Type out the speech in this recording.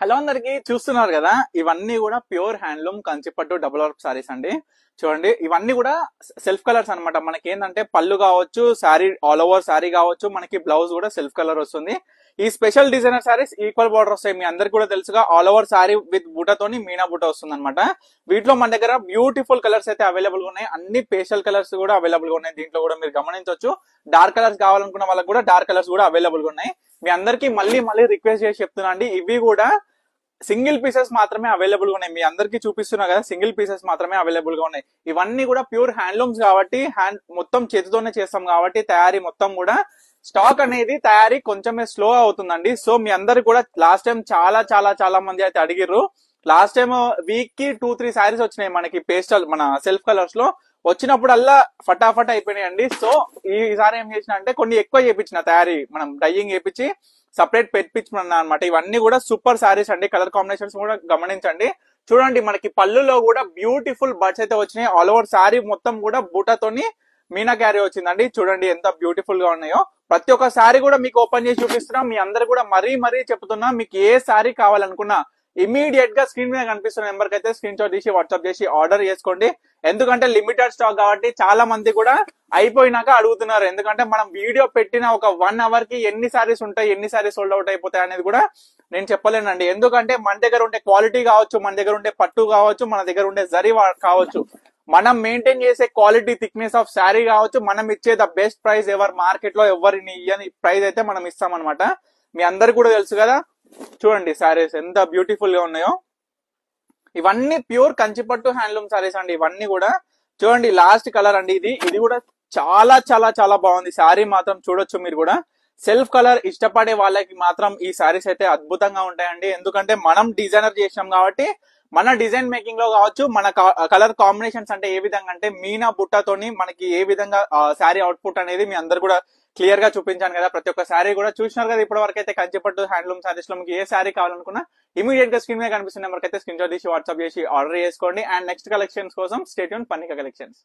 Hello అందరికి చూస్తున్నారు కదా, ఇవన్నీ కూడా ప్యూర్ హ్యాండ్లూమ్ కంచిపట్టు డబుల్ వర్క్ సారీస్ అండి. చూడండి, ఇవన్నీ కూడా సెల్ఫ్ కలర్స్ అనమాట. మనకి ఏంటంటే పళ్ళు కావచ్చు, శారీ ఆల్ ఓవర్ శారీ కావచ్చు, మనకి బ్లౌజ్ కూడా సెల్ఫ్ కలర్ వస్తుంది. ఈ special designer saris equal border వస్తాయి. మీ అందరికి కూడా తెలుసుగా, ఆల్ ఓవర్ శారీ విత్ బూటతోని మీనా బూట వస్తుంది అనమాట. వీటిలో మన దగ్గర బ్యూటిఫుల్ కలర్స్ అయితే అవైలబుల్ గా ఉన్నాయి. అన్ని పేస్టల్ కలర్స్ కూడా అవైలబుల్ గా ఉన్నాయి. దీంట్లో కూడా మీరు గమనించవచ్చు, డార్క్ కలర్స్ కావాలనుకున్న వాళ్ళకి కూడా డార్క్ కలర్స్ కూడా అవైలబుల్ గా ఉన్నాయి. మీ అందరికి మళ్ళీ మళ్ళీ రిక్వెస్ట్ చేసి చెప్తున్నా అండి, ఇవి కూడా సింగిల్ పీసెస్ మాత్రమే అవైలబుల్ గా ఉన్నాయి. మీ అందరికి చూపిస్తున్నా కదా, సింగిల్ పీసెస్ మాత్రమే అవైలబుల్ గా ఉన్నాయి. ఇవన్నీ కూడా ప్యూర్ హ్యాండ్లూమ్స్ కాబట్టి, హ్యాండ్ మొత్తం చేతితోనే చేస్తాం కాబట్టి తయారీ మొత్తం కూడా స్టాక్ అనేది తయారీ కొంచెమే స్లో అవుతుందండి. సో మీ అందరికి కూడా లాస్ట్ టైం చాలా చాలా చాలా మంది అయితే అడిగిర్రు. లాస్ట్ టైం వీక్ కి 2-3 సారీస్ వచ్చినాయి మనకి పేస్టల్ మన సెల్ఫ్ కలర్స్ లో. వచ్చినప్పుడల్లా ఫటాఫట్ అయిపోయినాయండి. సో ఈసారి ఏం చేసిన అంటే కొన్ని ఎక్కువ చేయించిన తయారీ, మనం డైయింగ్ చేయించి సపరేట్ పెట్టించుకున్నా అనమాట. ఇవన్నీ కూడా సూపర్ సారీస్ అండి. కలర్ కాంబినేషన్స్ కూడా గమనించండి. చూడండి, మనకి పళ్ళులో కూడా బ్యూటిఫుల్ బర్డ్స్ అయితే వచ్చినాయి. ఆల్ ఓవర్ సారీ మొత్తం కూడా బూటాతోని మీనా క్యారీ వచ్చిందండి. చూడండి ఎంత బ్యూటిఫుల్ గా ఉన్నాయో. ప్రతి ఒక్క సారీ కూడా మీకు ఓపెన్ చేసి చూపిస్తున్నాం. మీ అందరు కూడా మరీ మరీ చెప్తున్నా, మీకు ఏ సారీ కావాలనుకున్నా ఇమీడియట్ గా స్క్రీన్ మీద కనిపిస్తున్న నెంబర్ కి అయితే స్క్రీన్ షాట్ తీసి వాట్సాప్ చేసి ఆర్డర్ చేసుకోండి. ఎందుకంటే లిమిటెడ్ స్టాక్ కాబట్టి చాలా మంది కూడా అయిపోయినాక అడుగుతున్నారు. ఎందుకంటే మనం వీడియో పెట్టిన ఒక 1 అవర్ కి ఎన్ని సారీస్ ఉంటాయి, ఎన్ని సారీస్ సోల్డ్ అవుట్ అయిపోతాయి అనేది కూడా నేను చెప్పలేనండి. ఎందుకంటే మన దగ్గర ఉండే క్వాలిటీ కావచ్చు, మన దగ్గర ఉండే పట్టు కావచ్చు, మన దగ్గర ఉండే జరీ కావచ్చు, మనం మెయింటైన్ చేసే క్వాలిటీ థిక్నెస్ ఆఫ్ శారీ కావచ్చు, మనం ఇచ్చే the best price ever market లో ఎవరిని ఇయ్యని ప్రైస్ అయితే మనం ఇస్తాం అనమాట. మీ అందరికి కూడా తెలుసు కదా. చూడండి సారీస్ ఎంత బ్యూటిఫుల్ గా ఉన్నాయో. ఇవన్నీ ప్యూర్ కంచిపట్టు హ్యాండ్లూమ్ సారీస్ అండి. ఇవన్నీ కూడా చూడండి, లాస్ట్ కలర్ అండి ఇది కూడా చాలా చాలా చాలా బాగుంది. శారీ మాత్రం చూడొచ్చు మీరు కూడా. సెల్ఫ్ కలర్ ఇష్టపడే వాళ్ళకి మాత్రం ఈ సారీస్ అయితే అద్భుతంగా ఉంటాయండి. ఎందుకంటే మనం డిజైనర్ చేసినాం కాబట్టి, మన డిజైన్ మేకింగ్ లో కావచ్చు, మన కలర్ కాంబినేషన్స్ అంటే ఏ విధంగా అంటే మీనా బుట్టతోని మనకి ఏ విధంగా శారీ అవుట్పుట్ అనేది మీ అందరు కూడా క్లియర్ గా చూపించాను కదా. ప్రతి ఒక్క శారీ కూడా చూసినారు కదా. ఇప్పటి వరకు అయితే కంచిపట్టు హ్యాండ్లూమ్ సారీస్ లో మీకు ఏ శారీ కావాలనుకున్నా ఇమీడియట్ గా స్క్రీన్ మీద కనిపిస్తున్న నెంబర్ అయితే స్క్రీన్ షాట్ తీసి వాట్సాప్ చేసి ఆర్డర్ చేసుకోండి. అండ్ నెక్స్ట్ కలెక్షన్స్ కోసం స్టే ట్యూన్ పన్నిక కలెక్షన్స్.